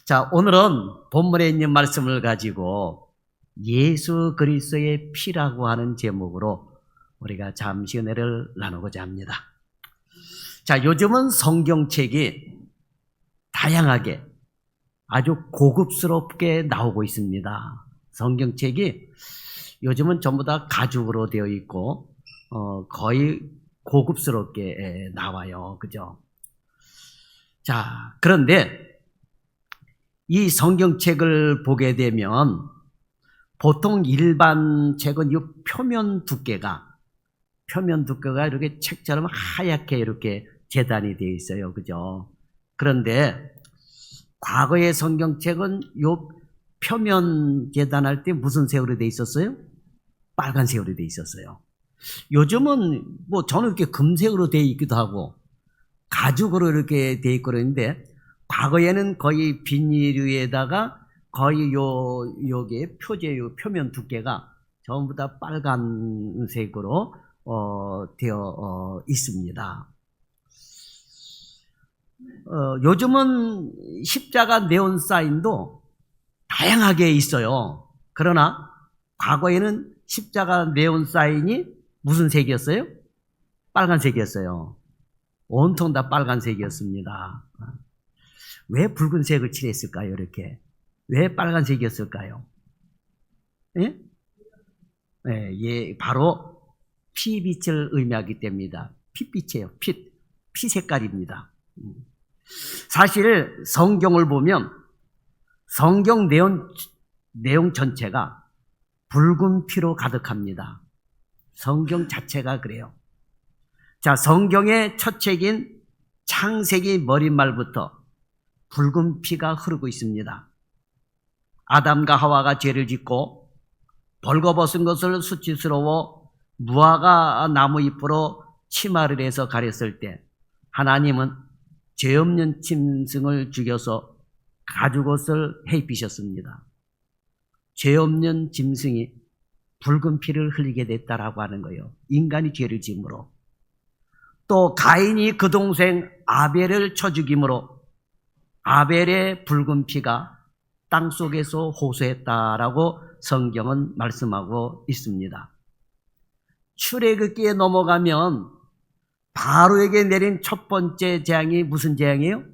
자, 오늘은 본문에 있는 말씀을 가지고 예수 그리스도의 피라고 하는 제목으로 우리가 잠시 은혜를 나누고자 합니다. 자, 요즘은 성경책이 다양하게 아주 고급스럽게 나오고 있습니다. 성경책이 요즘은 전부 다 가죽으로 되어 있고 거의 고급스럽게 나와요. 그죠? 자, 그런데 이 성경책을 보게 되면 보통 일반 책은 이 표면 두께가 이렇게 책처럼 하얗게 이렇게 재단이 되어 있어요. 그죠? 그런데 과거의 성경책은 요 표면 재단할 때 무슨 색으로 되어 있었어요? 빨간색으로 되어 있었어요. 요즘은 뭐 저는 이렇게 금색으로 되어 있기도 하고 가죽으로 이렇게 되어 있고 그러는데 과거에는 거의 비닐에다가 거의 요게 요 표면 두께가 전부 다 빨간색으로 되어 있습니다. 요즘은 십자가 네온 사인도 다양하게 있어요. 그러나 과거에는 십자가 네온 사인이 무슨 색이었어요? 빨간색이었어요. 온통 다 빨간색이었습니다. 왜 붉은색을 칠했을까요? 이렇게. 왜 빨간색이었을까요? 예? 예, 바로 피빛을 의미하기 때문이다. 핏빛이에요. 피 색깔입니다. 사실 성경을 보면 성경 내용 전체가 붉은 피로 가득합니다. 성경 자체가 그래요. 자, 성경의 첫 책인 창세기 머릿말부터 붉은 피가 흐르고 있습니다. 아담과 하와가 죄를 짓고 벌거벗은 것을 수치스러워 무화과 나무 잎으로 치마를 해서 가렸을 때 하나님은 죄 없는 짐승을 죽여서 가죽옷을 해입히셨습니다. 죄 없는 짐승이 붉은 피를 흘리게 됐다라고 하는 거예요. 인간이 죄를 지음으로. 또 가인이 그 동생 아벨을 쳐 죽임으로 아벨의 붉은 피가 땅속에서 호소했다라고 성경은 말씀하고 있습니다. 출애굽기에 넘어가면 바로에게 내린 첫 번째 재앙이 무슨 재앙이에요?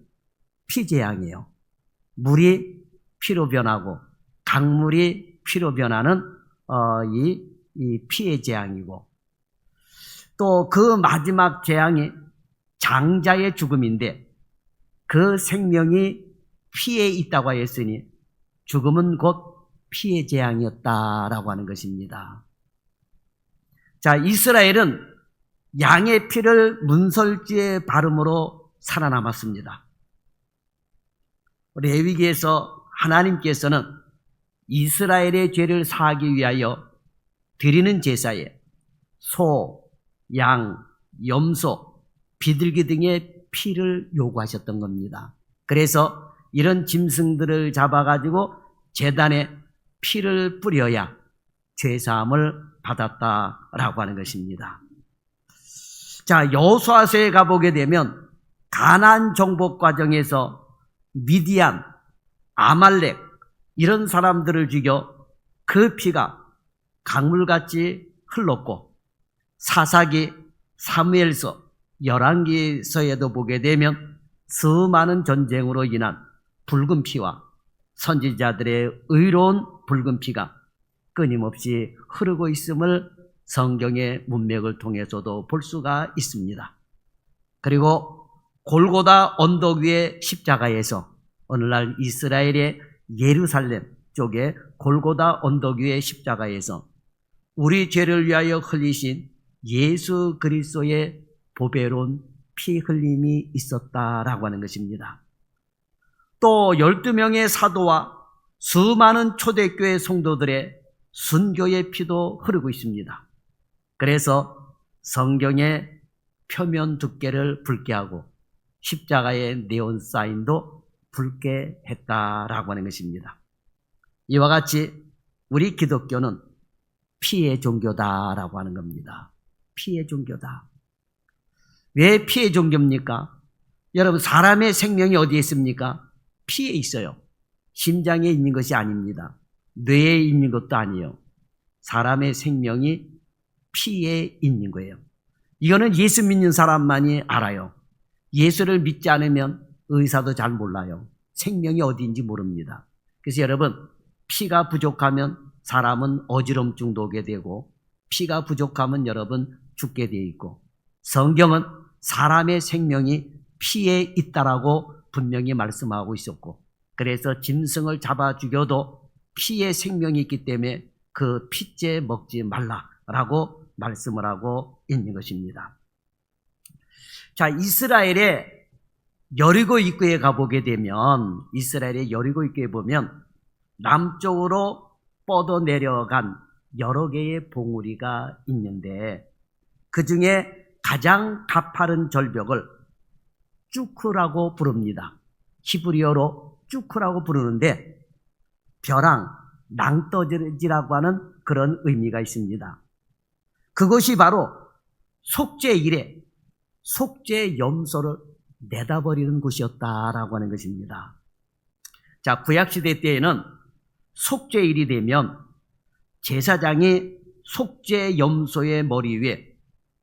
피재앙이에요. 물이 피로 변하고 강물이 피로 변하는 이 피의 재앙이고, 또 그 마지막 재앙이 장자의 죽음인데 그 생명이 피에 있다고 하였으니 죽음은 곧 피의 재앙이었다라고 하는 것입니다. 자, 이스라엘은 양의 피를 문설주에 바름으로 살아남았습니다. 레위기에서 하나님께서는 이스라엘의 죄를 사하기 위하여 드리는 제사에 소, 양, 염소, 비둘기 등의 피를 요구하셨던 겁니다. 그래서 이런 짐승들을 잡아가지고 제단에 피를 뿌려야 죄사함을 받았다라고 하는 것입니다. 자, 여호수아서에 가보게 되면 가나안 정복 과정에서 미디안, 아말렉 이런 사람들을 죽여 그 피가 강물같이 흘렀고, 사사기, 사무엘서, 열왕기서에도 보게 되면 수많은 전쟁으로 인한 붉은 피와 선지자들의 의로운 붉은 피가 끊임없이 흐르고 있음을 성경의 문맥을 통해서도 볼 수가 있습니다. 그리고 골고다 언덕 위의 십자가에서 오늘날 이스라엘의 예루살렘 쪽에 골고다 언덕 위의 십자가에서 우리 죄를 위하여 흘리신 예수 그리스도의 보배로운 피 흘림이 있었다라고 하는 것입니다. 또 12명의 사도와 수많은 초대교회 성도들의 순교의 피도 흐르고 있습니다. 그래서 성경의 표면 두께를 붉게 하고 십자가의 네온 사인도 붉게 했다라고 하는 것입니다. 이와 같이 우리 기독교는 피의 종교다라고 하는 겁니다. 피의 종교다. 왜 피의 종교입니까? 여러분, 사람의 생명이 어디에 있습니까? 피에 있어요. 심장에 있는 것이 아닙니다. 뇌에 있는 것도 아니에요. 사람의 생명이 피에 있는 거예요. 이거는 예수 믿는 사람만이 알아요. 예수를 믿지 않으면 의사도 잘 몰라요. 생명이 어디인지 모릅니다. 그래서 여러분, 피가 부족하면 사람은 어지럼증도 오게 되고, 피가 부족하면 여러분 죽게 되어 있고, 성경은 사람의 생명이 피에 있다라고 분명히 말씀하고 있었고, 그래서 짐승을 잡아 죽여도 피에 생명이 있기 때문에 그 피째 먹지 말라라고 말씀을 하고 있는 것입니다. 자, 이스라엘의 여리고 입구에 가보게 되면, 이스라엘의 여리고 입구에 보면 남쪽으로 뻗어 내려간 여러 개의 봉우리가 있는데, 그 중에 가장 가파른 절벽을 쭈크라고 부릅니다. 히브리어로 쭈크라고 부르는데, 벼랑, 낭떠러지라고 하는 그런 의미가 있습니다. 그것이 바로 속죄 이래 속죄 염소를 내다버리는 곳이었다라고 하는 것입니다. 자, 구약시대 때에는 속죄일이 되면 제사장이 속죄 염소의 머리 위에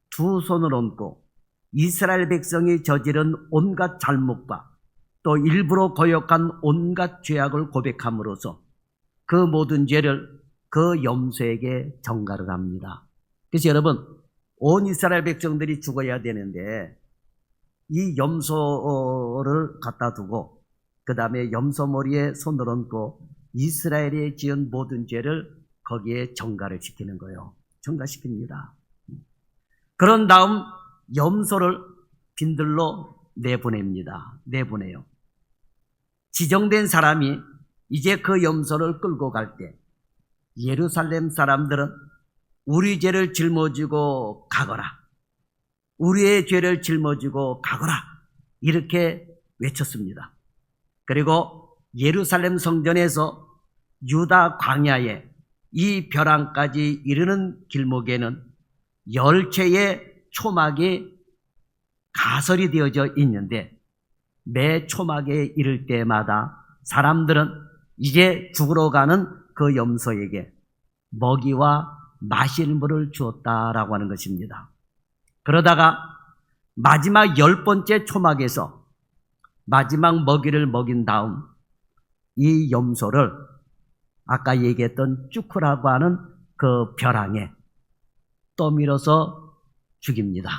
두 손을 얹고 이스라엘 백성이 저지른 온갖 잘못과 또 일부러 거역한 온갖 죄악을 고백함으로써 그 모든 죄를 그 염소에게 전가를 합니다. 그래서 여러분, 온 이스라엘 백성들이 죽어야 되는데 이 염소를 갖다 두고 그 다음에 염소 머리에 손을 얹고 이스라엘이 지은 모든 죄를 거기에 전가를 시키는 거예요. 전가시킵니다. 그런 다음 염소를 빈들로 내보내요. 지정된 사람이 이제 그 염소를 끌고 갈 때 예루살렘 사람들은 우리 죄를 짊어지고 가거라, 우리의 죄를 짊어지고 가거라, 이렇게 외쳤습니다. 그리고 예루살렘 성전에서 유다 광야에 이 벼랑까지 이르는 길목에는 10채의 초막이 가설이 되어져 있는데, 매 초막에 이를 때마다 사람들은 이제 죽으러 가는 그 염소에게 먹이와 마실 물을 주었다라고 하는 것입니다. 그러다가 마지막 10번째 초막에서 마지막 먹이를 먹인 다음 이 염소를 아까 얘기했던 쭈크라고 하는 그 벼랑에 떠밀어서 죽입니다.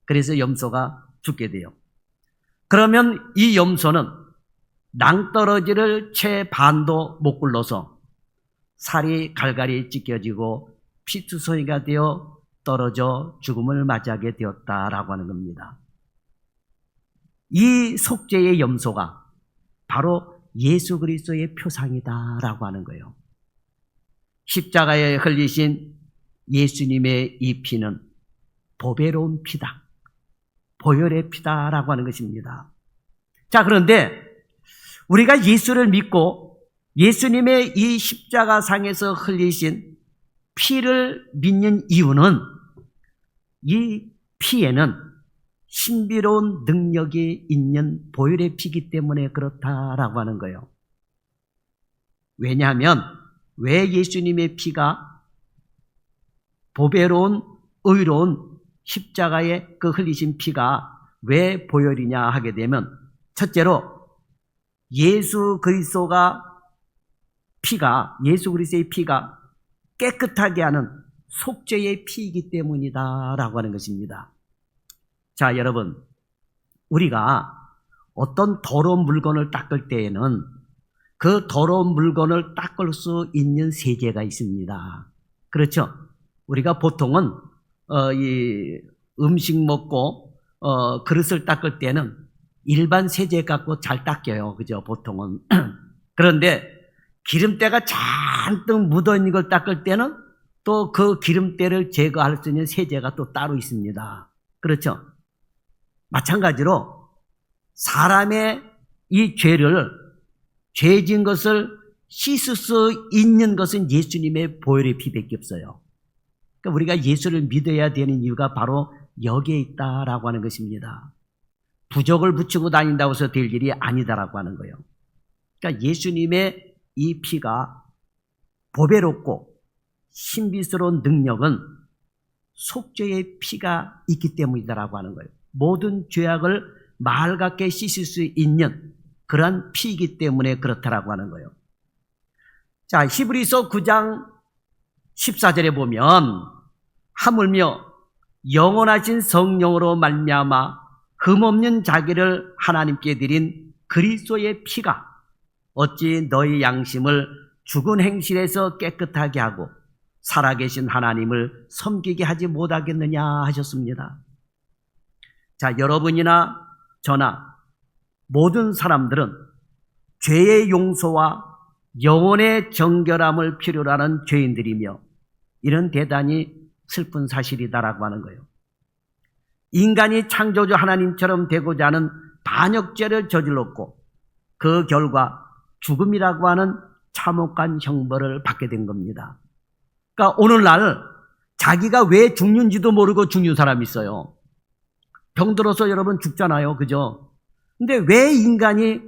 그래서 염소가 죽게 돼요. 그러면 이 염소는 낭떠러지를 채 반도 못 굴러서 살이 갈갈이 찢겨지고 피투성이가 되어 떨어져 죽음을 맞이하게 되었다라고 하는 겁니다. 이 속죄의 염소가 바로 예수 그리스도의 표상이다라고 하는 거예요. 십자가에 흘리신 예수님의 이 피는 보배로운 피다, 보혈의 피다라고 하는 것입니다. 자, 그런데 우리가 예수를 믿고 예수님의 이 십자가상에서 흘리신 피를 믿는 이유는 이 피에는 신비로운 능력이 있는 보혈의 피이기 때문에 그렇다라고 하는 거예요. 왜냐하면 왜 예수님의 피가 보배로운 의로운 십자가에 그 흘리신 피가 왜 보혈이냐 하게 되면, 첫째로 예수 그리스도의 피가 깨끗하게 하는 속죄의 피이기 때문이다라고 하는 것입니다. 자, 여러분, 우리가 어떤 더러운 물건을 닦을 때에는 그 더러운 물건을 닦을 수 있는 세제가 있습니다. 그렇죠? 우리가 보통은 이 음식 먹고 그릇을 닦을 때는 일반 세제 갖고 잘 닦여요. 그죠? 보통은. 그런데 기름때가 잔뜩 묻어있는 걸 닦을 때는 또 그 기름때를 제거할 수 있는 세제가 또 따로 있습니다. 그렇죠? 마찬가지로 사람의 이 죄진 것을 씻을 수 있는 것은 예수님의 보혈의 피밖에 없어요. 그러니까 우리가 예수를 믿어야 되는 이유가 바로 여기에 있다라고 하는 것입니다. 부적을 붙이고 다닌다고 해서 될 일이 아니다라고 하는 거예요. 그러니까 예수님의 이 피가 보배롭고 신비스러운 능력은 속죄의 피가 있기 때문이다라고 하는 거예요. 모든 죄악을 맑게 씻을 수 있는 그러한 피이기 때문에 그렇다라고 하는 거예요. 자, 히브리서 9장 14절에 보면 하물며 영원하신 성령으로 말미암아 흠없는 자기를 하나님께 드린 그리스도의 피가 어찌 너희 양심을 죽은 행실에서 깨끗하게 하고 살아계신 하나님을 섬기게 하지 못하겠느냐 하셨습니다. 자, 여러분이나 저나 모든 사람들은 죄의 용서와 영혼의 정결함을 필요로 하는 죄인들이며 이런 대단히 슬픈 사실이다라고 하는 거예요. 인간이 창조주 하나님처럼 되고자 하는 반역죄를 저질렀고 그 결과 죽음이라고 하는 참혹한 형벌을 받게 된 겁니다. 그러니까 오늘날 자기가 왜 죽는지도 모르고 죽는 사람이 있어요. 병들어서 여러분 죽잖아요. 그죠? 근데 왜 인간이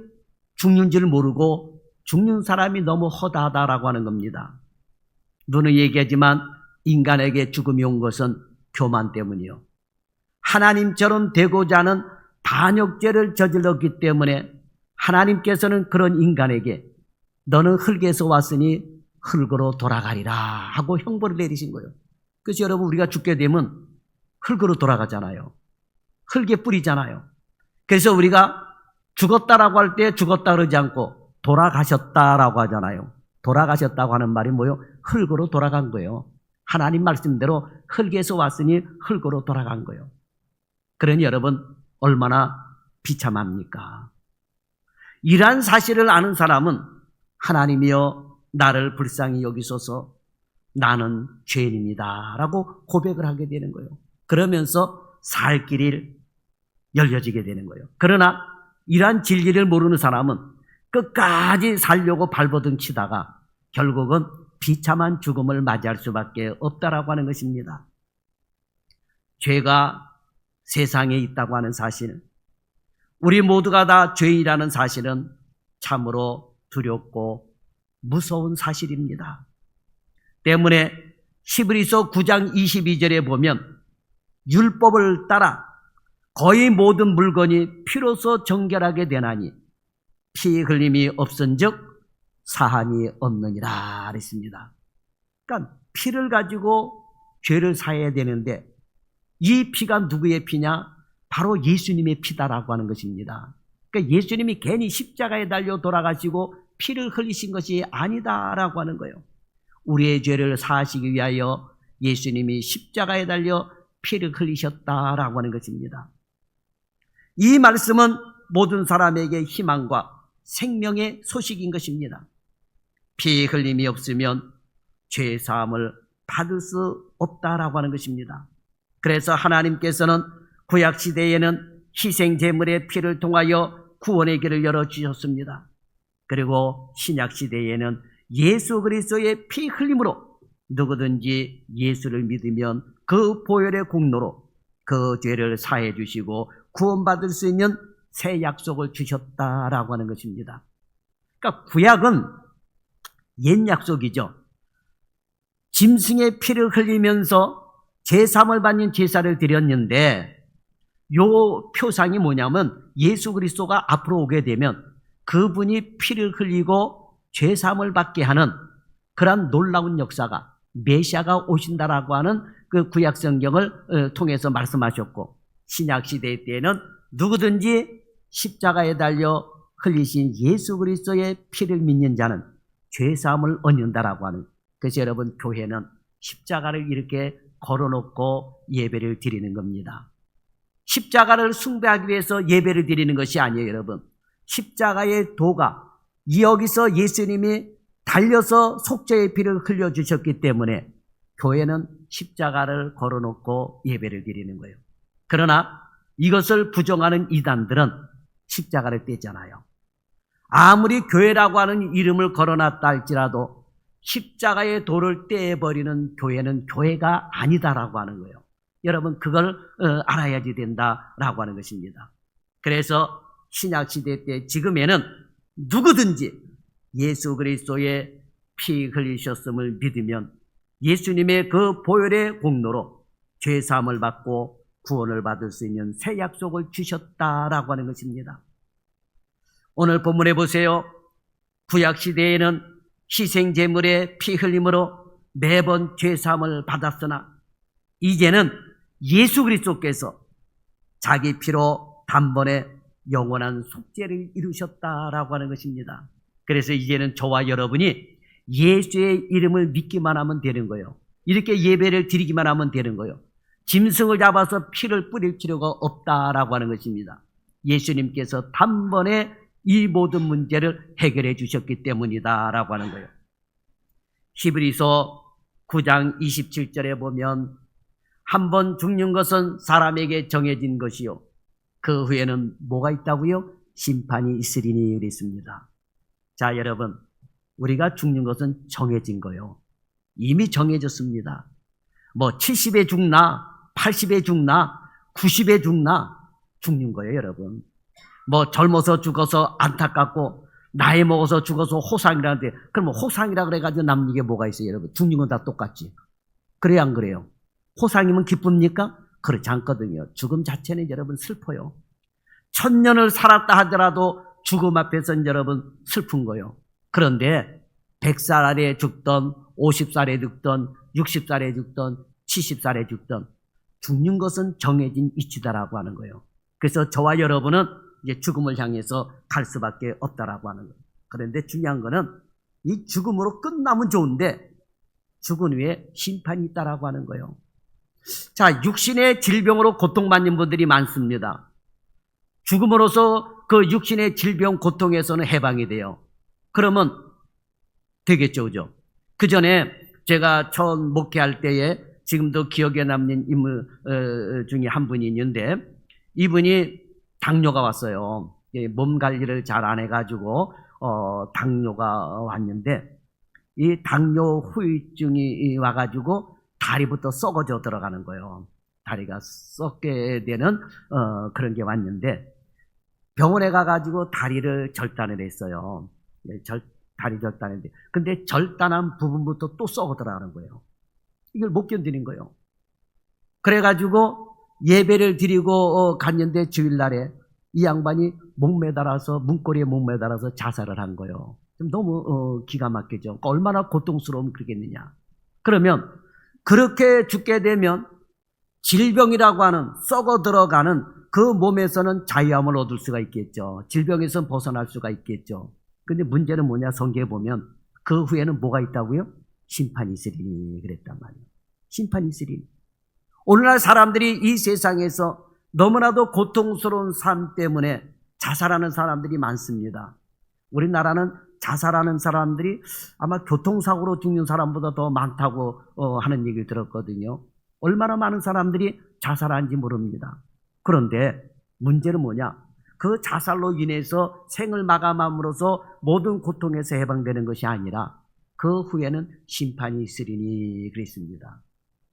죽는지를 모르고 죽는 사람이 너무 허다하다라고 하는 겁니다. 누누이 얘기하지만 인간에게 죽음이 온 것은 교만 때문이요. 하나님처럼 되고자 하는 반역죄를 저질렀기 때문에 하나님께서는 그런 인간에게 너는 흙에서 왔으니 흙으로 돌아가리라 하고 형벌을 내리신 거예요. 그래서 여러분 우리가 죽게 되면 흙으로 돌아가잖아요. 흙에 뿌리잖아요. 그래서 우리가 죽었다라고 할 때 죽었다 그러지 않고 돌아가셨다라고 하잖아요. 돌아가셨다고 하는 말이 뭐예요? 흙으로 돌아간 거예요. 하나님 말씀대로 흙에서 왔으니 흙으로 돌아간 거예요. 그러니 여러분 얼마나 비참합니까? 이러한 사실을 아는 사람은 하나님이여 나를 불쌍히 여기소서 나는 죄인입니다 라고 고백을 하게 되는 거예요. 그러면서 살 길이 열려지게 되는 거예요. 그러나 이러한 진리를 모르는 사람은 끝까지 살려고 발버둥 치다가 결국은 비참한 죽음을 맞이할 수밖에 없다라고 하는 것입니다. 죄가 세상에 있다고 하는 사실, 우리 모두가 다 죄인이라는 사실은 참으로 두렵고 무서운 사실입니다. 때문에 히브리서 9장 22절에 보면 율법을 따라 거의 모든 물건이 피로써 정결하게 되나니 피 흘림이 없은즉 사함이 없느니라 그랬습니다. 그러니까 피를 가지고 죄를 사해야 되는데 이 피가 누구의 피냐? 바로 예수님의 피다라고 하는 것입니다. 그러니까 예수님이 괜히 십자가에 달려 돌아가시고 피를 흘리신 것이 아니다라고 하는 거예요. 우리의 죄를 사하시기 위하여 예수님이 십자가에 달려 피를 흘리셨다라고 하는 것입니다. 이 말씀은 모든 사람에게 희망과 생명의 소식인 것입니다. 피 흘림이 없으면 죄 사함을 받을 수 없다라고 하는 것입니다. 그래서 하나님께서는 구약 시대에는 희생 제물의 피를 통하여 구원의 길을 열어주셨습니다. 그리고 신약 시대에는 예수 그리스도의 피 흘림으로 누구든지 예수를 믿으면 그 보혈의 공로로 그 죄를 사해 주시고 구원받을 수 있는 새 약속을 주셨다라고 하는 것입니다. 그러니까 구약은 옛 약속이죠. 짐승의 피를 흘리면서 제사함을 받는 제사를 드렸는데 요 표상이 뭐냐면 예수 그리스도가 앞으로 오게 되면 그분이 피를 흘리고 제사함을 받게 하는 그런 놀라운 역사가 메시아가 오신다라고 하는 그 구약 성경을 통해서 말씀하셨고 신약 시대 때에는 누구든지 십자가에 달려 흘리신 예수 그리스도의 피를 믿는 자는 죄사함을 얻는다라고 하는. 그래서 여러분 교회는 십자가를 이렇게 걸어놓고 예배를 드리는 겁니다. 십자가를 숭배하기 위해서 예배를 드리는 것이 아니에요, 여러분. 십자가의 도가 여기서 예수님이 달려서 속죄의 피를 흘려주셨기 때문에 교회는 십자가를 걸어놓고 예배를 드리는 거예요. 그러나 이것을 부정하는 이단들은 십자가를 떼잖아요. 아무리 교회라고 하는 이름을 걸어놨다 할지라도 십자가의 도를 떼버리는 교회는 교회가 아니다라고 하는 거예요. 여러분 그걸 알아야지 된다라고 하는 것입니다. 그래서 신약시대 때 지금에는 누구든지 예수 그리스도의 피 흘리셨음을 믿으면 예수님의 그 보혈의 공로로 죄사함을 받고 구원을 받을 수 있는 새 약속을 주셨다라고 하는 것입니다. 오늘 본문에 보세요. 구약시대에는 희생제물의 피 흘림으로 매번 죄사함을 받았으나 이제는 예수 그리스도께서 자기 피로 단번에 영원한 속죄를 이루셨다라고 하는 것입니다. 그래서 이제는 저와 여러분이 예수의 이름을 믿기만 하면 되는 거예요. 이렇게 예배를 드리기만 하면 되는 거예요. 짐승을 잡아서 피를 뿌릴 필요가 없다라고 하는 것입니다. 예수님께서 단번에 이 모든 문제를 해결해 주셨기 때문이다라고 하는 거예요. 히브리서 9장 27절에 보면 한 번 죽는 것은 사람에게 정해진 것이요 그 후에는 뭐가 있다고요? 심판이 있으리니 그랬습니다. 자, 여러분, 우리가 죽는 것은 정해진 거예요. 이미 정해졌습니다. 뭐 70에 죽나 80에 죽나 90에 죽나 죽는 거예요, 여러분. 뭐 젊어서 죽어서 안타깝고 나이 먹어서 죽어서 호상이라는데 그러면 호상이라 그래가지고 남는 게 뭐가 있어요, 여러분? 죽는 건 다 똑같지. 그래요, 안 그래요? 호상이면 기쁩니까? 그렇지 않거든요. 죽음 자체는 여러분 슬퍼요. 1000년을 살았다 하더라도 죽음 앞에서는 여러분 슬픈 거예요. 그런데 100살에 죽던 50살에 죽던 60살에 죽던 70살에 죽던 죽는 것은 정해진 이치다라고 하는 거예요. 그래서 저와 여러분은 이제 죽음을 향해서 갈 수밖에 없다라고 하는 거예요. 그런데 중요한 거는 이 죽음으로 끝나면 좋은데 죽은 후에 심판이 있다라고 하는 거예요. 자, 육신의 질병으로 고통받는 분들이 많습니다. 죽음으로써 그 육신의 질병 고통에서는 해방이 돼요. 그러면 되겠죠, 그죠? 그 전에 제가 처음 목회할 때에 지금도 기억에 남는 인물 중에 한 분이 있는데 이분이 당뇨가 왔어요. 몸 관리를 잘 안 해가지고 당뇨가 왔는데 이 당뇨 후유증이 와가지고 다리부터 썩어져 들어가는 거예요. 다리가 썩게 되는 그런 게 왔는데 병원에 가가지고 다리를 절단을 했어요. 다리 절단했는데 근데 절단한 부분부터 또 썩어 들어가는 거예요. 이걸 못 견디는 거예요. 그래가지고 예배를 드리고 갔는데 주일날에 이 양반이 목매달아서 문고리에 목매달아서 자살을 한 거예요. 좀 너무 기가 막히죠. 얼마나 고통스러우면 그러겠느냐. 그러면 그렇게 죽게 되면 질병이라고 하는 썩어 들어가는 그 몸에서는 자유함을 얻을 수가 있겠죠. 질병에서 벗어날 수가 있겠죠. 근데 문제는 뭐냐, 성경에 보면 그 후에는 뭐가 있다고요? 심판이 있으리니 그랬단 말이에요. 심판이 있으리니. 오늘날 사람들이 이 세상에서 너무나도 고통스러운 삶 때문에 자살하는 사람들이 많습니다. 우리나라는 자살하는 사람들이 아마 교통사고로 죽는 사람보다 더 많다고 하는 얘기를 들었거든요. 얼마나 많은 사람들이 자살하는지 모릅니다. 그런데 문제는 뭐냐? 그 자살로 인해서 생을 마감함으로써 모든 고통에서 해방되는 것이 아니라 그 후에는 심판이 있으리니 그랬습니다.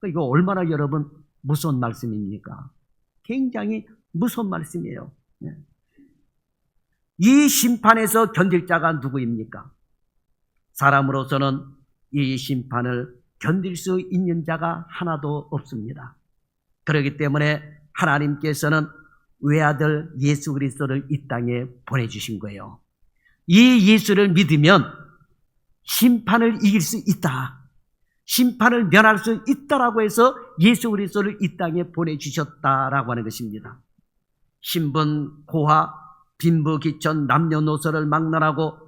이거 얼마나 여러분 무서운 말씀입니까? 굉장히 무서운 말씀이에요. 이 심판에서 견딜 자가 누구입니까? 사람으로서는 이 심판을 견딜 수 있는 자가 하나도 없습니다. 그렇기 때문에 하나님께서는 외아들 예수 그리스도를 이 땅에 보내주신 거예요. 이 예수를 믿으면 심판을 이길 수 있다. 심판을 면할 수 있다라고 해서 예수 그리스도를 이 땅에 보내주셨다라고 하는 것입니다. 신분, 고하, 빈부, 기천, 남녀노소를 막론하고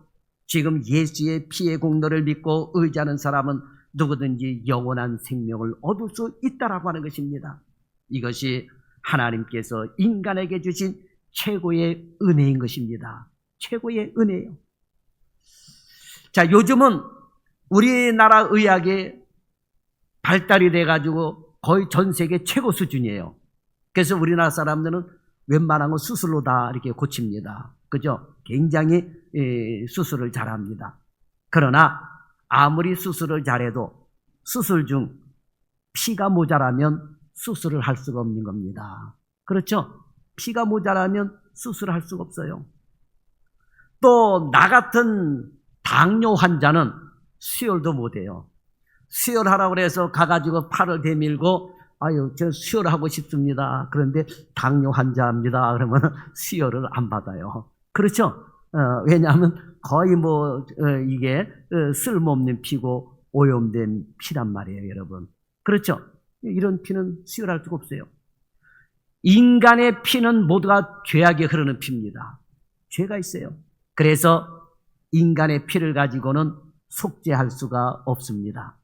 지금 예수의 피의 공로를 믿고 의지하는 사람은 누구든지 영원한 생명을 얻을 수 있다라고 하는 것입니다. 이것이 하나님께서 인간에게 주신 최고의 은혜인 것입니다. 최고의 은혜예요. 자, 요즘은 우리나라 의학이 발달이 돼가지고 거의 전 세계 최고 수준이에요. 그래서 우리나라 사람들은 웬만한 거 수술로 다 이렇게 고칩니다. 그죠? 굉장히 수술을 잘합니다. 그러나 아무리 수술을 잘해도 수술 중 피가 모자라면 수술을 할 수가 없는 겁니다. 그렇죠? 피가 모자라면 수술을 할 수가 없어요. 또 나 같은 당뇨 환자는 수혈도 못해요. 수혈하라고 해서 가가지고 팔을 대밀고 아유 저 수혈하고 싶습니다. 그런데 당뇨 환자입니다. 그러면 수혈을 안 받아요. 그렇죠? 왜냐하면 거의 이게 쓸모없는 피고 오염된 피란 말이에요, 여러분. 그렇죠? 이런 피는 수혈할 수가 없어요. 인간의 피는 모두가 죄악에 흐르는 피입니다. 죄가 있어요. 그래서 인간의 피를 가지고는 속죄할 수가 없습니다.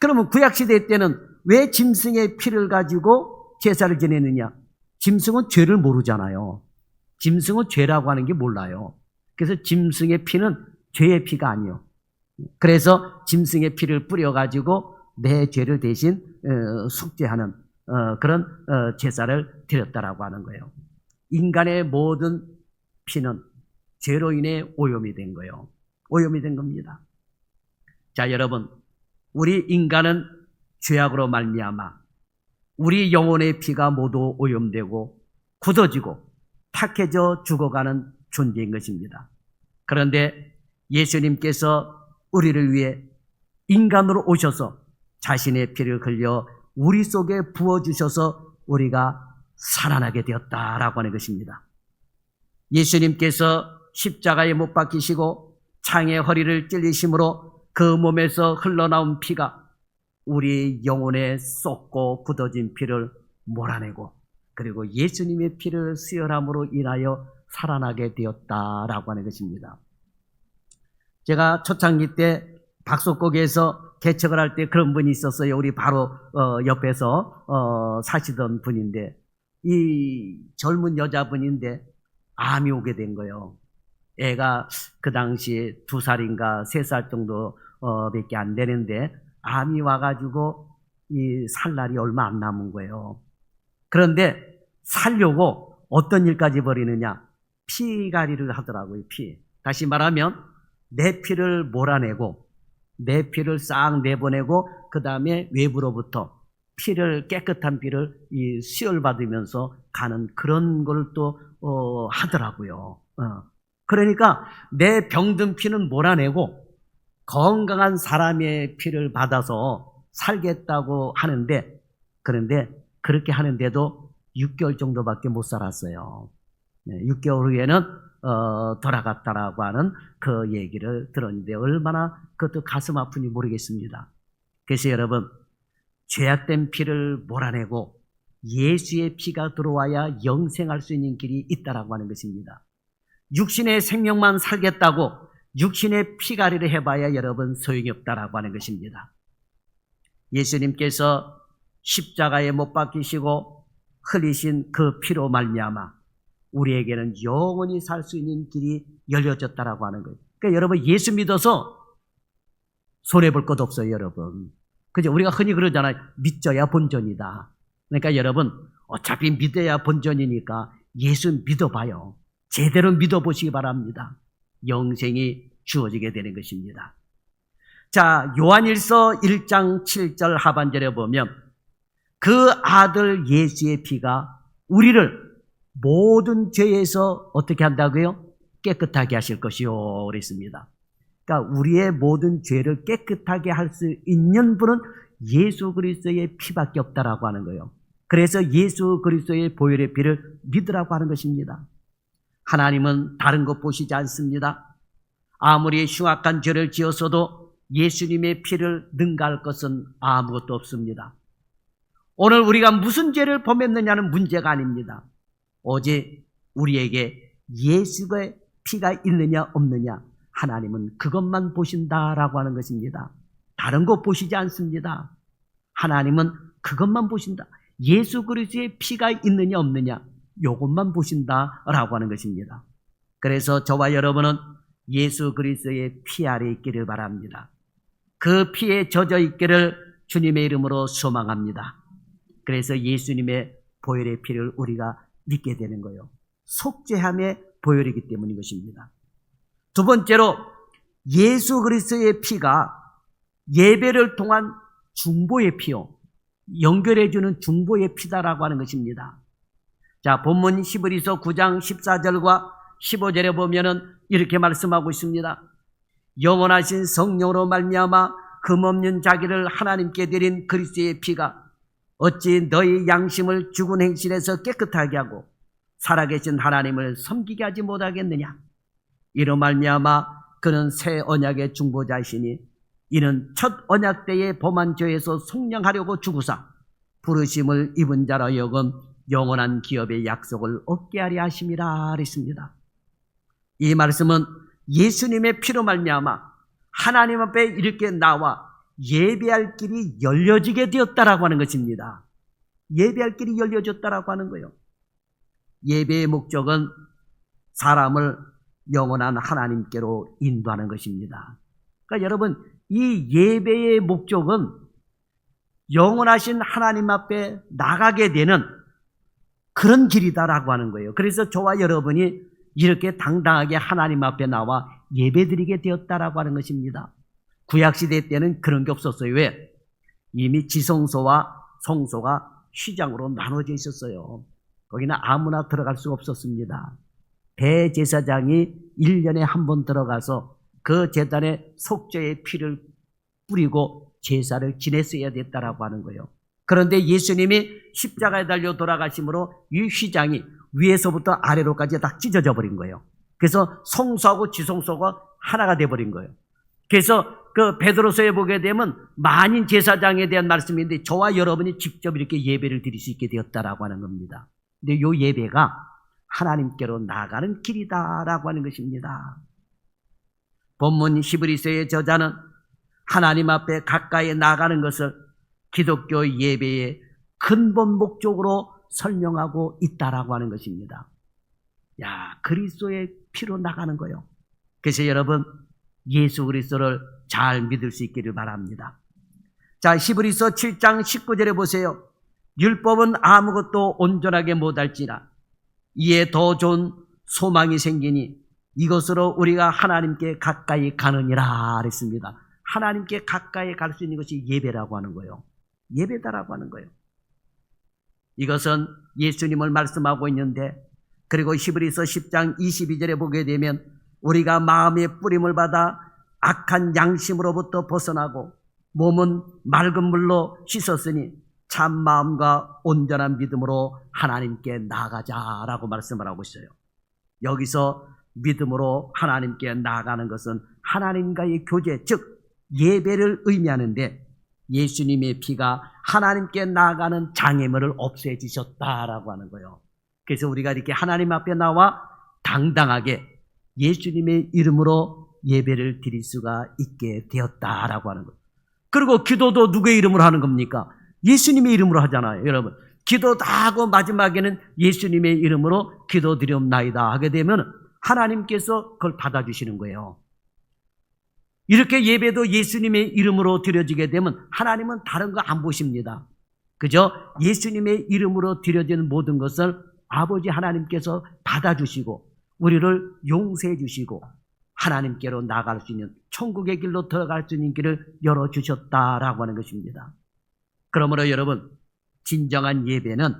그러면 구약시대 때는 왜 짐승의 피를 가지고 제사를 지내느냐? 짐승은 죄를 모르잖아요. 짐승은 죄라고 하는 게 몰라요. 그래서 짐승의 피는 죄의 피가 아니에요. 그래서 짐승의 피를 뿌려가지고 내 죄를 대신 속죄하는 그런 제사를 드렸다라고 하는 거예요. 인간의 모든 피는 죄로 인해 오염이 된 거예요. 오염이 된 겁니다. 자, 여러분, 우리 인간은 죄악으로 말미암아 우리 영혼의 피가 모두 오염되고 굳어지고 탁해져 죽어가는 존재인 것입니다. 그런데 예수님께서 우리를 위해 인간으로 오셔서 자신의 피를 흘려 우리 속에 부어주셔서 우리가 살아나게 되었다라고 하는 것입니다. 예수님께서 십자가에 못 박히시고 창에 허리를 찔리심으로 그 몸에서 흘러나온 피가 우리 영혼에 쏟고 굳어진 피를 몰아내고 그리고 예수님의 피를 수혈함으로 인하여 살아나게 되었다라고 하는 것입니다. 제가 초창기 때 박석곡에서 개척을 할 때 그런 분이 있었어요. 우리 바로 옆에서 사시던 분인데 이 젊은 여자분인데 암이 오게 된 거예요. 애가 그 당시에 2살인가 3살 정도 밖에 안 되는데 암이 와가지고 이 살 날이 얼마 안 남은 거예요. 그런데 살려고 어떤 일까지 벌이느냐? 피가리를 하더라고요. 피. 다시 말하면 내 피를 몰아내고 내 피를 싹 내보내고 그 다음에 외부로부터 피를 깨끗한 피를 이 수혈받으면서 가는 그런 걸 또 하더라고요. 그러니까 내 병든 피는 몰아내고 건강한 사람의 피를 받아서 살겠다고 하는데 그런데 그렇게 하는데도 6개월 정도밖에 못 살았어요. 6개월 후에는 돌아갔다라고 하는 그 얘기를 들었는데 얼마나 그것도 가슴 아픈지 모르겠습니다. 그래서 여러분 죄악된 피를 몰아내고 예수의 피가 들어와야 영생할 수 있는 길이 있다라고 하는 것입니다. 육신의 생명만 살겠다고 육신의 피가리를 해봐야 여러분 소용이 없다라고 하는 것입니다. 예수님께서 십자가에 못 박히시고 흘리신 그 피로 말미암아 우리에게는 영원히 살 수 있는 길이 열려졌다라고 하는 거예요. 그러니까 여러분 예수 믿어서 손해볼 것 없어요, 여러분. 그죠? 우리가 흔히 그러잖아요. 믿져야 본전이다. 그러니까 여러분 어차피 믿어야 본전이니까 예수 믿어봐요. 제대로 믿어보시기 바랍니다. 영생이 주어지게 되는 것입니다. 자, 요한일서 1장 7절 하반절에 보면 그 아들 예수의 피가 우리를 모든 죄에서 어떻게 한다고요? 깨끗하게 하실 것이요 그랬습니다. 그러니까 우리의 모든 죄를 깨끗하게 할 수 있는 분은 예수 그리스도의 피밖에 없다라고 하는 거예요. 그래서 예수 그리스도의 보혈의 피를 믿으라고 하는 것입니다. 하나님은 다른 것 보시지 않습니다. 아무리 흉악한 죄를 지었어도 예수님의 피를 능가할 것은 아무것도 없습니다. 오늘 우리가 무슨 죄를 범했느냐는 문제가 아닙니다. 오직 우리에게 예수의 피가 있느냐 없느냐 하나님은 그것만 보신다라고 하는 것입니다. 다른 것 보시지 않습니다. 하나님은 그것만 보신다. 예수 그리스도의 피가 있느냐 없느냐 이것만 보신다라고 하는 것입니다. 그래서 저와 여러분은 예수 그리스도의 피 아래 있기를 바랍니다. 그 피에 젖어 있기를 주님의 이름으로 소망합니다. 그래서 예수님의 보혈의 피를 우리가 믿게 되는 거예요. 속죄함의 보혈이기 때문인 것입니다. 두 번째로 예수 그리스도의 피가 예배를 통한 중보의 피요. 연결해주는 중보의 피다라고 하는 것입니다. 자, 본문 히브리서 9장 14절과 15절에 보면은 이렇게 말씀하고 있습니다. 영원하신 성령으로 말미암아 흠없는 자기를 하나님께 드린 그리스도의 피가 어찌 너희 양심을 죽은 행실에서 깨끗하게 하고 살아계신 하나님을 섬기게 하지 못하겠느냐. 이로 말미암아 그는 새 언약의 중보자이시니 이는 첫 언약 때의 범한 죄에서 속량하려고 죽으사 부르심을 입은 자라 여금 영원한 기업의 약속을 얻게 하려 하심이라 그랬습니다. 이 말씀은 예수님의 피로 말미암아 하나님 앞에 이렇게 나와 예배할 길이 열려지게 되었다라고 하는 것입니다. 예배할 길이 열려졌다라고 하는 거예요. 예배의 목적은 사람을 영원한 하나님께로 인도하는 것입니다. 그러니까 여러분, 이 예배의 목적은 영원하신 하나님 앞에 나가게 되는 그런 길이다라고 하는 거예요. 그래서 저와 여러분이 이렇게 당당하게 하나님 앞에 나와 예배드리게 되었다라고 하는 것입니다. 구약시대 때는 그런 게 없었어요. 왜? 이미 지성소와 성소가 휘장으로 나눠져 있었어요. 거기는 아무나 들어갈 수가 없었습니다. 대제사장이 1년에 한 번 들어가서 그 제단에 속죄의 피를 뿌리고 제사를 지냈어야 됐다라고 하는 거예요. 그런데 예수님이 십자가에 달려 돌아가심으로 이 휘장이 위에서부터 아래로까지 다 찢어져 버린 거예요. 그래서 성소하고 지성소가 하나가 돼버린 거예요. 그래서 그 베드로서에 보게 되면 만인 제사장에 대한 말씀인데 저와 여러분이 직접 이렇게 예배를 드릴 수 있게 되었다라고 하는 겁니다. 근데 이 예배가 하나님께로 나가는 길이다라고 하는 것입니다. 본문 히브리서의 저자는 하나님 앞에 가까이 나가는 것을 기독교 예배의 근본 목적으로 설명하고 있다라고 하는 것입니다. 야, 그리스도의 피로 나가는 거예요. 그래서 여러분, 예수 그리스도를 잘 믿을 수 있기를 바랍니다. 자, 히브리서 7장 19절에 보세요. 율법은 아무것도 온전하게 못할지라 이에 더 좋은 소망이 생기니 이것으로 우리가 하나님께 가까이 가느니라 그랬습니다. 하나님께 가까이 갈 수 있는 것이 예배라고 하는 거예요. 예배다라고 하는 거예요. 이것은 예수님을 말씀하고 있는데, 그리고 히브리서 10장 22절에 보게 되면 우리가 마음의 뿌림을 받아 악한 양심으로부터 벗어나고 몸은 맑은 물로 씻었으니 참 마음과 온전한 믿음으로 하나님께 나아가자라고 말씀을 하고 있어요. 여기서 믿음으로 하나님께 나아가는 것은 하나님과의 교제, 즉 예배를 의미하는데, 예수님의 피가 하나님께 나아가는 장애물을 없애주셨다라고 하는 거예요. 그래서 우리가 이렇게 하나님 앞에 나와 당당하게 예수님의 이름으로 예배를 드릴 수가 있게 되었다라고 하는 거예요. 그리고 기도도 누구의 이름으로 하는 겁니까? 예수님의 이름으로 하잖아요. 여러분, 기도 다 하고 마지막에는 예수님의 이름으로 기도드리옵나이다 하게 되면 하나님께서 그걸 받아주시는 거예요. 이렇게 예배도 예수님의 이름으로 드려지게 되면 하나님은 다른 거 안 보십니다. 그저 예수님의 이름으로 드려지는 모든 것을 아버지 하나님께서 받아주시고 우리를 용서해 주시고 하나님께로 나아갈 수 있는 천국의 길로 들어갈 수 있는 길을 열어주셨다라고 하는 것입니다. 그러므로 여러분, 진정한 예배는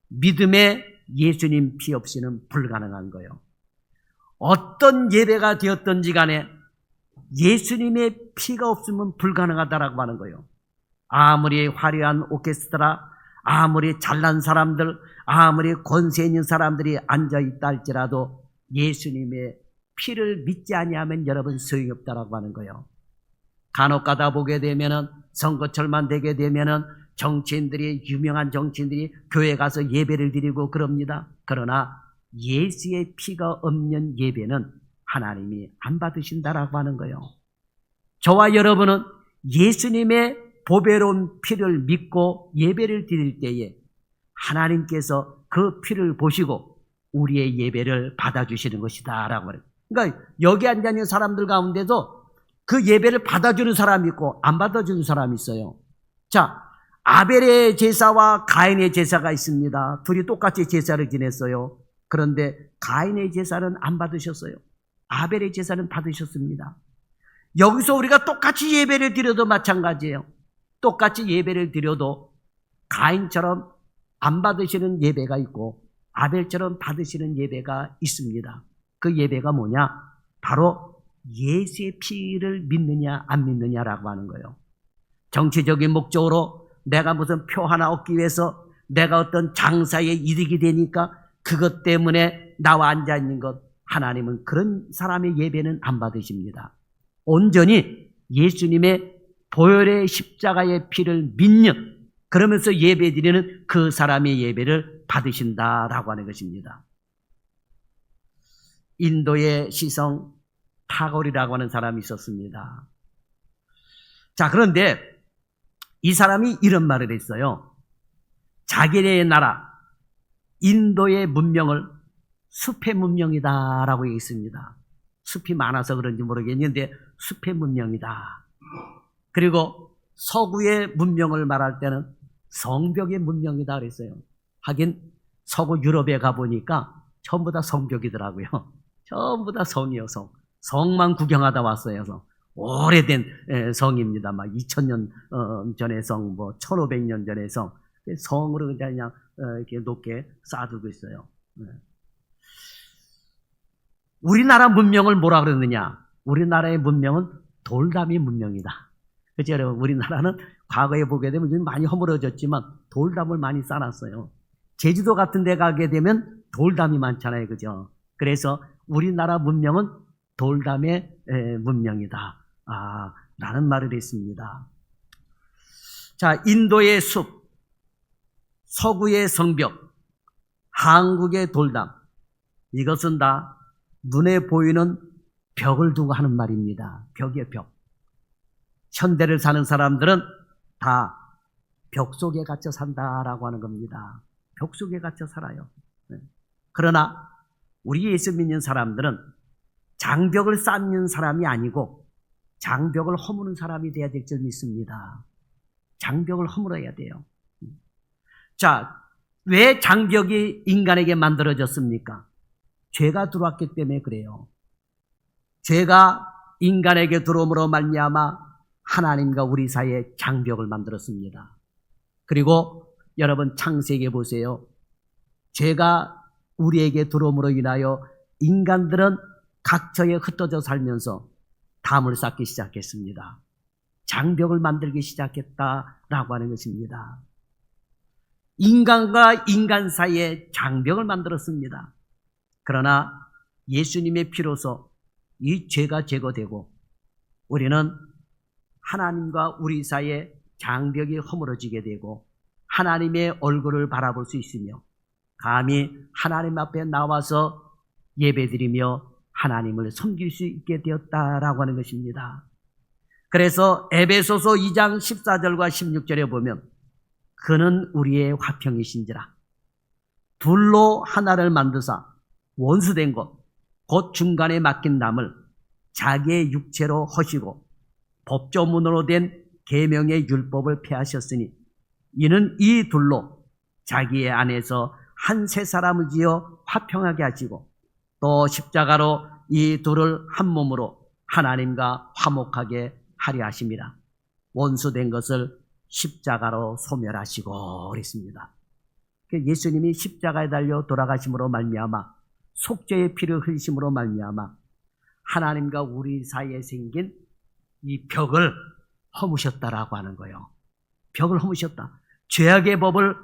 믿음의 예수님 피 없이는 불가능한 거예요. 어떤 예배가 되었든지 간에 예수님의 피가 없으면 불가능하다라고 하는 거예요. 아무리 화려한 오케스트라, 아무리 잘난 사람들, 아무리 권세 있는 사람들이 앉아있다 할지라도 예수님의 피를 믿지 아니하면 여러분 소용이 없다라고 하는 거예요. 간혹 가다 보게 되면은 선거철만 되게 되면은 정치인들이, 유명한 정치인들이 교회 가서 예배를 드리고 그럽니다. 그러나 예수의 피가 없는 예배는 하나님이 안 받으신다라고 하는 거예요. 저와 여러분은 예수님의 보배로운 피를 믿고 예배를 드릴 때에 하나님께서 그 피를 보시고 우리의 예배를 받아주시는 것이다 라고 해요. 그러니까 여기 앉아있는 사람들 가운데도 그 예배를 받아주는 사람이 있고 안 받아주는 사람이 있어요. 자, 아벨의 제사와 가인의 제사가 있습니다. 둘이 똑같이 제사를 지냈어요. 그런데 가인의 제사는 안 받으셨어요. 아벨의 제사는 받으셨습니다. 여기서 우리가 똑같이 예배를 드려도 마찬가지예요. 똑같이 예배를 드려도 가인처럼 안 받으시는 예배가 있고 아벨처럼 받으시는 예배가 있습니다. 그 예배가 뭐냐? 바로 예수의 피를 믿느냐 안 믿느냐라고 하는 거예요. 정치적인 목적으로 내가 무슨 표 하나 얻기 위해서 내가 어떤 장사에 이득이 되니까 그것 때문에 나와 앉아있는 것, 하나님은 그런 사람의 예배는 안 받으십니다. 온전히 예수님의 보혈의 십자가의 피를 믿는, 그러면서 예배드리는 그 사람의 예배를 받으신다라고 하는 것입니다. 인도의 시성 타골이라고 하는 사람이 있었습니다. 자, 그런데 이 사람이 이런 말을 했어요. 자기네 나라 인도의 문명을 숲의 문명이다라고 얘기했습니다. 숲이 많아서 그런지 모르겠는데 숲의 문명이다. 그리고 서구의 문명을 말할 때는 성벽의 문명이다 그랬어요. 하긴 서구 유럽에 가보니까 전부 다 성벽이더라고요. 전부 다 성이에요, 성. 성만 구경하다 왔어요. 오래된 성입니다. 막 2000년 전의 성, 뭐 1500년 전의 성. 성으로 그냥 이렇게 높게 쌓아두고 있어요. 우리나라 문명을 뭐라 그러느냐? 우리나라의 문명은 돌담이 문명이다. 그렇죠, 여러분? 우리나라는 과거에 보게 되면 좀 많이 허물어졌지만 돌담을 많이 쌓아놨어요. 제주도 같은 데 가게 되면 돌담이 많잖아요. 그죠? 그래서 우리나라 문명은 돌담의 문명이다. 라는 말을 했습니다. 자, 인도의 숲, 서구의 성벽, 한국의 돌담, 이것은 다 눈에 보이는 벽을 두고 하는 말입니다. 벽이에요, 벽. 현대를 사는 사람들은 다 벽 속에 갇혀 산다라고 하는 겁니다. 벽 속에 갇혀 살아요. 그러나 우리 예수 믿는 사람들은 장벽을 쌓는 사람이 아니고 장벽을 허무는 사람이 돼야 될 줄 믿습니다. 장벽을 허물어야 돼요. 자, 왜 장벽이 인간에게 만들어졌습니까? 죄가 들어왔기 때문에 그래요. 죄가 인간에게 들어옴으로 말미암아 하나님과 우리 사이에 장벽을 만들었습니다. 그리고 여러분 창세기에 보세요. 죄가 우리에게 들어옴으로 인하여 인간들은 각처에 흩어져 살면서 담을 쌓기 시작했습니다. 장벽을 만들기 시작했다라고 하는 것입니다. 인간과 인간 사이에 장벽을 만들었습니다. 그러나 예수님의 피로서 이 죄가 제거되고 우리는 하나님과 우리 사이에 장벽이 허물어지게 되고 하나님의 얼굴을 바라볼 수 있으며 감히 하나님 앞에 나와서 예배드리며 하나님을 섬길 수 있게 되었다라고 하는 것입니다. 그래서 에베소서 2장 14절과 16절에 보면 그는 우리의 화평이신지라 둘로 하나를 만드사 원수된 것 곧 중간에 막힌 남을 자기의 육체로 허시고 법조문으로 된 계명의 율법을 폐하셨으니 이는 이 둘로 자기의 안에서 한 세 사람을 지어 화평하게 하시고 또 십자가로 이 둘을 한 몸으로 하나님과 화목하게 하려 하심이라. 원수된 것을 십자가로 소멸하시고 그랬습니다. 예수님이 십자가에 달려 돌아가심으로 말미암아 속죄의 피를 흘리심으로 말미암아 하나님과 우리 사이에 생긴 이 벽을 허무셨다라고 하는 거예요. 벽을 허무셨다. 죄악의 법을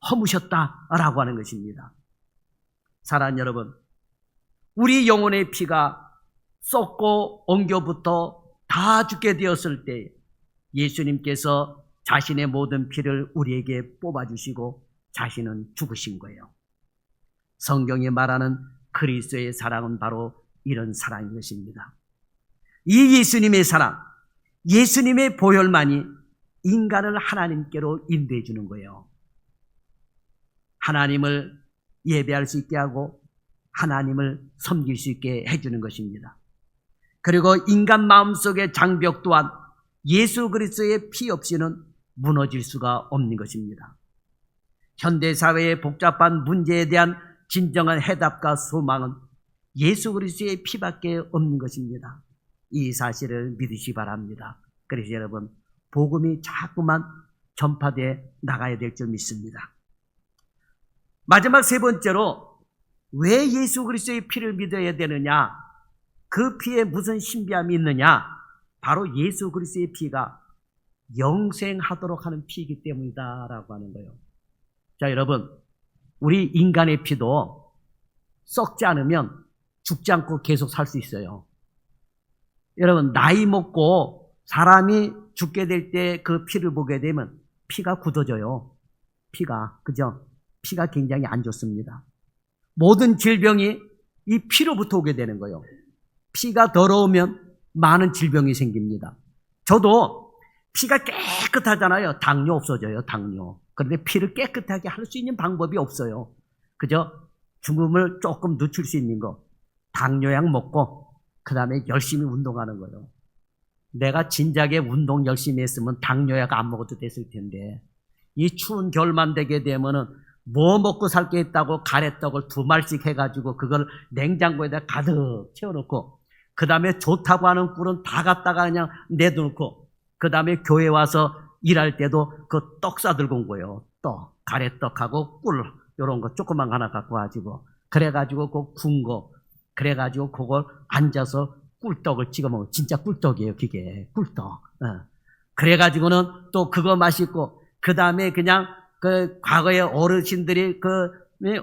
허무셨다라고 하는 것입니다. 사랑하는 여러분, 우리 영혼의 피가 썩고 엉겨붙어 다 죽게 되었을 때 예수님께서 자신의 모든 피를 우리에게 뽑아주시고 자신은 죽으신 거예요. 성경이 말하는 그리스도의 사랑은 바로 이런 사랑인 것입니다. 이 예수님의 사랑, 예수님의 보혈만이 인간을 하나님께로 인도해 주는 거예요. 하나님을 예배할 수 있게 하고 하나님을 섬길 수 있게 해주는 것입니다. 그리고 인간 마음속의 장벽 또한 예수 그리스도의 피 없이는 무너질 수가 없는 것입니다. 현대사회의 복잡한 문제에 대한 진정한 해답과 소망은 예수 그리스도의 피밖에 없는 것입니다. 이 사실을 믿으시기 바랍니다. 그래서 여러분, 복음이 자꾸만 전파되어 나가야 될 줄 믿습니다. 마지막 세 번째로 왜 예수 그리스도의 피를 믿어야 되느냐? 그 피에 무슨 신비함이 있느냐? 바로 예수 그리스도의 피가 영생하도록 하는 피이기 때문이다라고 하는 거예요. 자, 여러분, 우리 인간의 피도 썩지 않으면 죽지 않고 계속 살 수 있어요. 여러분, 나이 먹고 사람이 죽게 될 때 그 피를 보게 되면 피가 굳어져요. 피가, 그죠? 피가 굉장히 안 좋습니다. 모든 질병이 이 피로부터 오게 되는 거예요. 피가 더러우면 많은 질병이 생깁니다. 저도 피가 깨끗하잖아요. 당뇨 없어져요, 당뇨. 그런데 피를 깨끗하게 할 수 있는 방법이 없어요. 그죠? 죽음을 조금 늦출 수 있는 거. 당뇨약 먹고, 그 다음에 열심히 운동하는 거예요. 내가 진작에 운동 열심히 했으면 당뇨약 안 먹어도 됐을 텐데, 이 추운 겨울만 되게 되면은 뭐 먹고 살 게 있다고 가래떡을 2말씩 해가지고 그걸 냉장고에다 가득 채워놓고, 그 다음에 좋다고 하는 꿀은 다 갖다가 그냥 내놓고, 그 다음에 교회 와서 일할 때도 그 떡 싸들고 온 거예요. 떡, 가래떡하고 꿀, 요런 거 조그만 거 하나 갖고 와가지고, 그래가지고 그 군 거, 그래가지고 그걸 앉아서 꿀떡을 찍어 먹어. 진짜 꿀떡이에요, 그게. 꿀떡. 그래가지고는 또 그거 맛있고, 그 다음에 그냥 그 과거에 어르신들이 그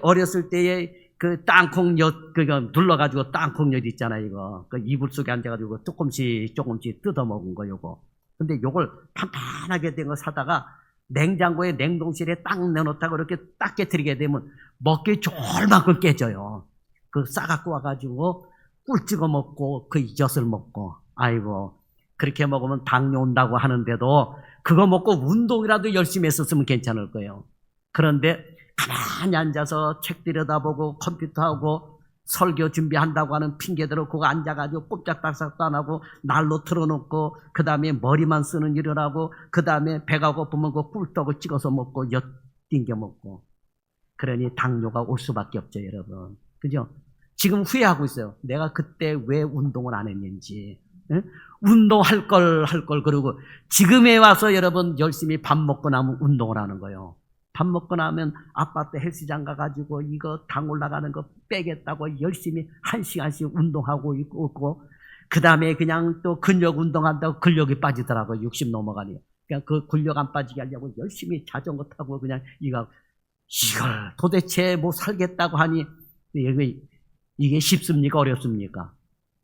어렸을 때에 그 땅콩엿, 그거 눌러가지고 땅콩엿 있잖아요, 이거. 그 이불 속에 앉아가지고 조금씩 뜯어 먹은 거, 요거. 근데 요걸 판판하게 된 거 사다가 냉장고에 냉동실에 딱 내놓다가 이렇게 딱 깨트리게 되면 먹기 좋을 만큼 깨져요. 그 싸갖고 와가지고 꿀 찍어 먹고 그 엿을 먹고, 아이고, 그렇게 먹으면 당뇨 온다고 하는데도 그거 먹고 운동이라도 열심히 했었으면 괜찮을 거예요. 그런데 가만히 앉아서 책 들여다보고 컴퓨터하고 설교 준비한다고 하는 핑계대로 그거 앉아가지고 꼼짝달싹도 안 하고 난로 틀어놓고, 그 다음에 머리만 쓰는 일을 하고, 그 다음에 배가 고프면 그 꿀떡을 찍어서 먹고 엿 띵겨 먹고, 그러니 당뇨가 올 수밖에 없죠, 여러분. 그죠? 지금 후회하고 있어요. 내가 그때 왜 운동을 안 했는지. 운동할 걸, 그러고 지금에 와서 여러분 열심히 밥 먹고 나면 운동을 하는 거예요. 밥 먹고 나면 아파트 헬스장 가가지고 이거 당 올라가는 거 빼겠다고 열심히 1시간씩 운동하고 있고, 그 다음에 그냥 또 근력 운동한다고 근력이 빠지더라고요. 60 넘어가니. 그냥 그 근력 안 빠지게 하려고 열심히 자전거 타고 그냥 이걸 도대체 뭐 살겠다고 하니, 이게 쉽습니까? 어렵습니까?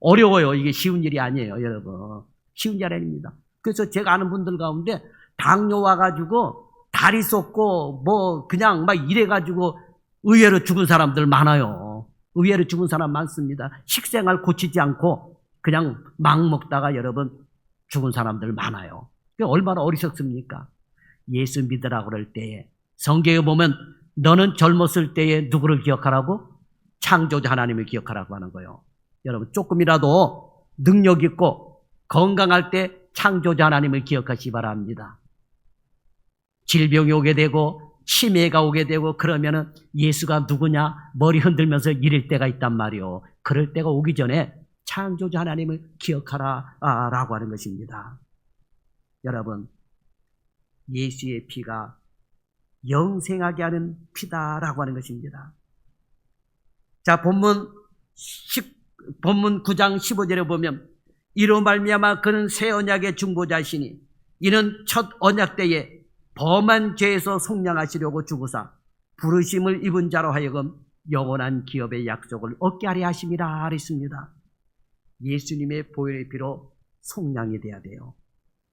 어려워요. 이게 쉬운 일이 아니에요, 여러분. 쉬운 일이 아닙니다. 그래서 제가 아는 분들 가운데 당뇨 와가지고 다리 쏟고 뭐 그냥 막 이래가지고 의외로 죽은 사람들 많아요. 의외로 죽은 사람 많습니다. 식생활 고치지 않고 그냥 막 먹다가 여러분 죽은 사람들 많아요. 얼마나 어리석습니까? 예수 믿으라고 그럴 때에 성경에 보면 너는 젊었을 때에 누구를 기억하라고? 창조자 하나님을 기억하라고 하는 거예요. 여러분, 조금이라도 능력 있고 건강할 때 창조자 하나님을 기억하시기 바랍니다. 질병이 오게 되고 치매가 오게 되고 그러면은 예수가 누구냐 머리 흔들면서 이럴 때가 있단 말이요. 그럴 때가 오기 전에 창조자 하나님을 기억하라 라고 하는 것입니다. 여러분, 예수의 피가 영생하게 하는 피다라고 하는 것입니다. 자, 본문 9장 15절에 보면 이로 말미암아 그는 새 언약의 중보자시니 이는 첫 언약 때에 범한 죄에서 속량하시려고 주구사 부르심을 입은 자로 하여금 영원한 기업의 약속을 얻게 하려 하심이라 하랬습니다. 예수님의 보혈의 피로 속량이 돼야 돼요.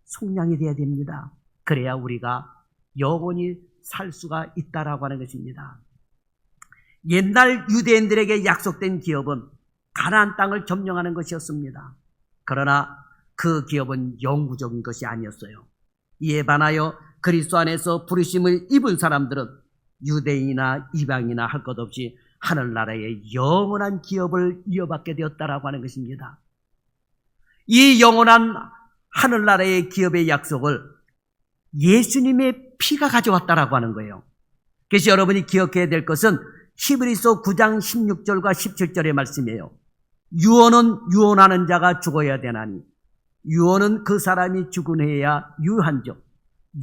속량이 돼야 됩니다. 그래야 우리가 영원히 살 수가 있다라고 하는 것입니다. 옛날 유대인들에게 약속된 기업은 가나안 땅을 점령하는 것이었습니다. 그러나 그 기업은 영구적인 것이 아니었어요. 이에 반하여 그리스도 안에서 부르심을 입은 사람들은 유대인이나 이방이나 할 것 없이 하늘나라의 영원한 기업을 이어받게 되었다라고 하는 것입니다. 이 영원한 하늘나라의 기업의 약속을 예수님의 피가 가져왔다라고 하는 거예요. 그래서 여러분이 기억해야 될 것은 히브리서 9장 16절과 17절의 말씀이에요. 유언은 유언하는 자가 죽어야 되나니 유언은 그 사람이 죽은 후에야 유한적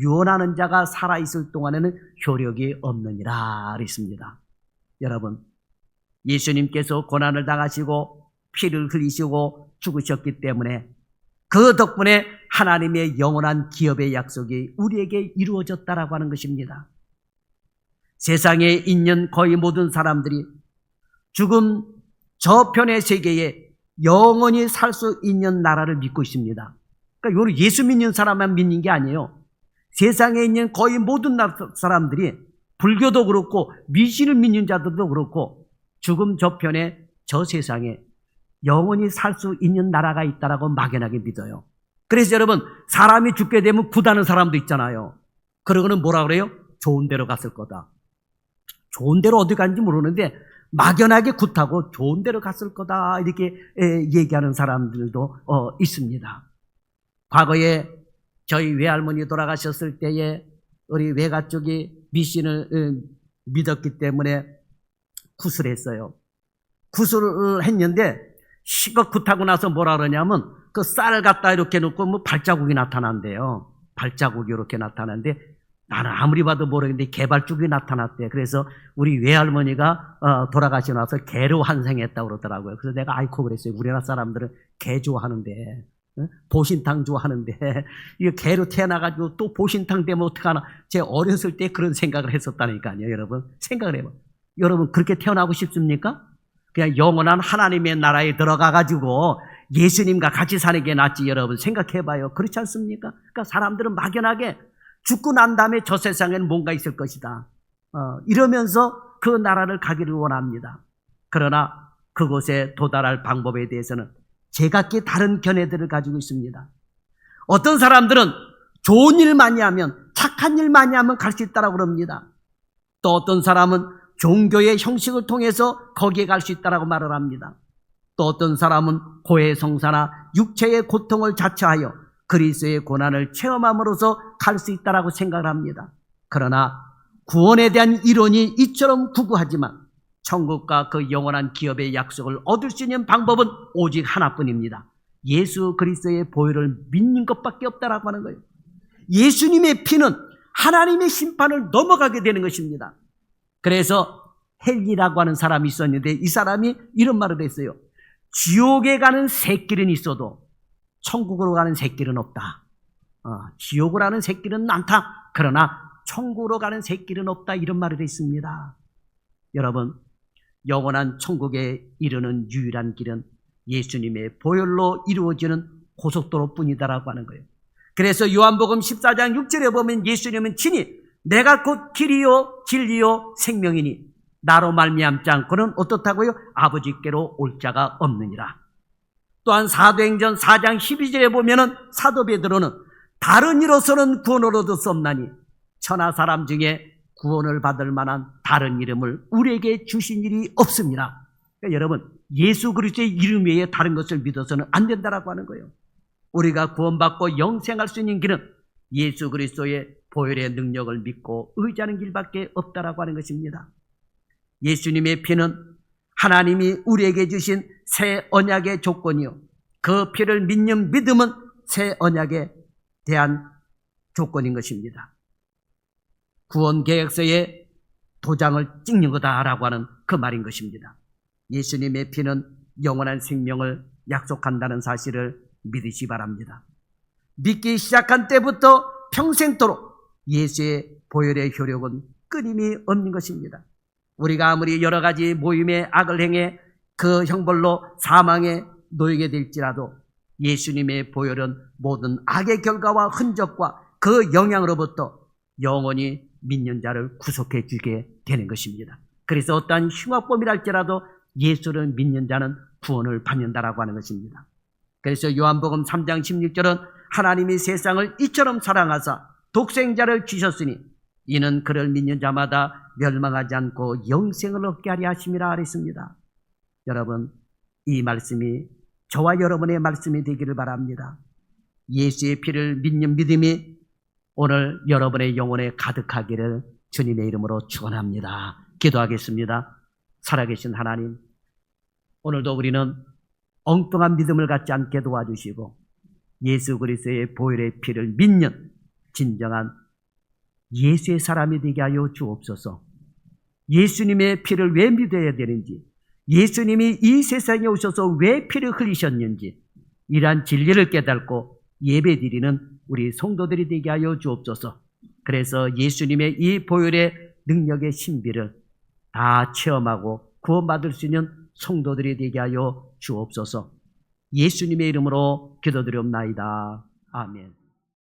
유언하는 자가 살아있을 동안에는 효력이 없느니라 그랬습니다. 여러분, 예수님께서 고난을 당하시고 피를 흘리시고 죽으셨기 때문에 그 덕분에 하나님의 영원한 기업의 약속이 우리에게 이루어졌다라고 하는 것입니다. 세상에 있는 거의 모든 사람들이 죽음 저편의 세계에 영원히 살 수 있는 나라를 믿고 있습니다. 그러니까 예수 믿는 사람만 믿는 게 아니에요. 세상에 있는 거의 모든 사람들이 불교도 그렇고 미신을 믿는 자들도 그렇고 죽음 저편에 저 세상에 영원히 살 수 있는 나라가 있다라고 막연하게 믿어요. 그래서 여러분, 사람이 죽게 되면 굿하는 사람도 있잖아요. 그러고는 뭐라 그래요? 좋은 데로 갔을 거다. 좋은 데로 어디 간지 모르는데 막연하게 굿하고 좋은 데로 갔을 거다 이렇게 얘기하는 사람들도 있습니다. 과거에 저희 외할머니 돌아가셨을 때에 우리 외가 쪽이 미신을 믿었기 때문에 굿을 했어요. 굿을 했는데 시거 굿하고 나서 뭐라 그러냐면 그 쌀 갖다 이렇게 놓고 뭐 발자국이 나타난대요. 발자국이 이렇게 나타나는데 나는 아무리 봐도 모르겠는데 개발죽이 나타났대. 그래서 우리 외할머니가 돌아가시고 나서 개로 환생했다고 그러더라고요. 그래서 내가 아이코 그랬어요. 우리나라 사람들은 개 좋아하는데, 보신탕 좋아하는데 이거 개로 태어나가지고 또 보신탕 되면 어떡하나. 제 어렸을 때 그런 생각을 했었다니까요. 여러분 생각을 해봐. 여러분 그렇게 태어나고 싶습니까? 그냥 영원한 하나님의 나라에 들어가가지고 예수님과 같이 사는 게 낫지. 여러분 생각해봐요. 그렇지 않습니까? 그러니까 사람들은 막연하게 죽고 난 다음에 저 세상에는 뭔가 있을 것이다. 이러면서 그 나라를 가기를 원합니다. 그러나 그곳에 도달할 방법에 대해서는 제각기 다른 견해들을 가지고 있습니다. 어떤 사람들은 좋은 일 많이 하면, 착한 일 많이 하면 갈 수 있다고 그럽니다. 또 어떤 사람은 종교의 형식을 통해서 거기에 갈 수 있다고 말을 합니다. 또 어떤 사람은 고해성사나 육체의 고통을 자처하여 그리스도의 고난을 체험함으로써 갈 수 있다고 생각을 합니다. 그러나 구원에 대한 이론이 이처럼 구구하지만 천국과 그 영원한 기업의 약속을 얻을 수 있는 방법은 오직 하나뿐입니다. 예수 그리스도의 보혈을 믿는 것밖에 없다라고 하는 거예요. 예수님의 피는 하나님의 심판을 넘어가게 되는 것입니다. 그래서 헬리라고 하는 사람이 있었는데 이 사람이 이런 말을 했어요. 지옥에 가는 새길은 있어도 천국으로 가는 새길은 없다. 지옥으로 가는 새길은 많다. 그러나 천국으로 가는 새길은 없다. 이런 말을 했습니다. 여러분, 영원한 천국에 이르는 유일한 길은 예수님의 보혈로 이루어지는 고속도로 뿐이다라고 하는 거예요. 그래서 요한복음 14장 6절에 보면 예수님은 친히 내가 곧 길이요 진리요 생명이니 나로 말미암지 않고는 어떻다고요? 아버지께로 올 자가 없느니라. 또한 사도행전 4장 12절에 보면은 사도 베드로는 다른 이로서는 구원을 얻을 수 없나니 천하 사람 중에 구원을 받을 만한 다른 이름을 우리에게 주신 일이 없습니다. 그러니까 여러분, 예수 그리스도의 이름 외에 다른 것을 믿어서는 안 된다라고 하는 거예요. 우리가 구원받고 영생할 수 있는 길은 예수 그리스도의 보혈의 능력을 믿고 의지하는 길밖에 없다라고 하는 것입니다. 예수님의 피는 하나님이 우리에게 주신 새 언약의 조건이요, 그 피를 믿는 믿음은 새 언약에 대한 조건인 것입니다. 구원 계획서에 도장을 찍는 거다라고 하는 그 말인 것입니다. 예수님의 피는 영원한 생명을 약속한다는 사실을 믿으시 바랍니다. 믿기 시작한 때부터 평생토록 예수의 보혈의 효력은 끊임이 없는 것입니다. 우리가 아무리 여러 가지 모임의 악을 행해 그 형벌로 사망에 놓이게 될지라도 예수님의 보혈은 모든 악의 결과와 흔적과 그 영향으로부터 영원히 믿는 자를 구속해 주게 되는 것입니다. 그래서 어떠한 흉악범이랄지라도 예수를 믿는 자는 구원을 받는다라고 하는 것입니다. 그래서 요한복음 3장 16절은 하나님이 세상을 이처럼 사랑하사 독생자를 주셨으니 이는 그를 믿는 자마다 멸망하지 않고 영생을 얻게 하려 하심이라 하랬습니다. 여러분, 이 말씀이 저와 여러분의 말씀이 되기를 바랍니다. 예수의 피를 믿는 믿음이 오늘 여러분의 영혼에 가득하기를 주님의 이름으로 축원합니다. 기도하겠습니다. 살아계신 하나님, 오늘도 우리는 엉뚱한 믿음을 갖지 않게 도와주시고 예수 그리스도의 보혈의 피를 믿는 진정한 예수의 사람이 되게 하여 주옵소서. 예수님의 피를 왜 믿어야 되는지, 예수님이 이 세상에 오셔서 왜 피를 흘리셨는지 이러한 진리를 깨닫고 예배드리는 우리 성도들이 되게 하여 주옵소서. 그래서 예수님의 이 보혈의 능력의 신비를 다 체험하고 구원받을 수 있는 성도들이 되게 하여 주옵소서. 예수님의 이름으로 기도드리옵나이다. 아멘.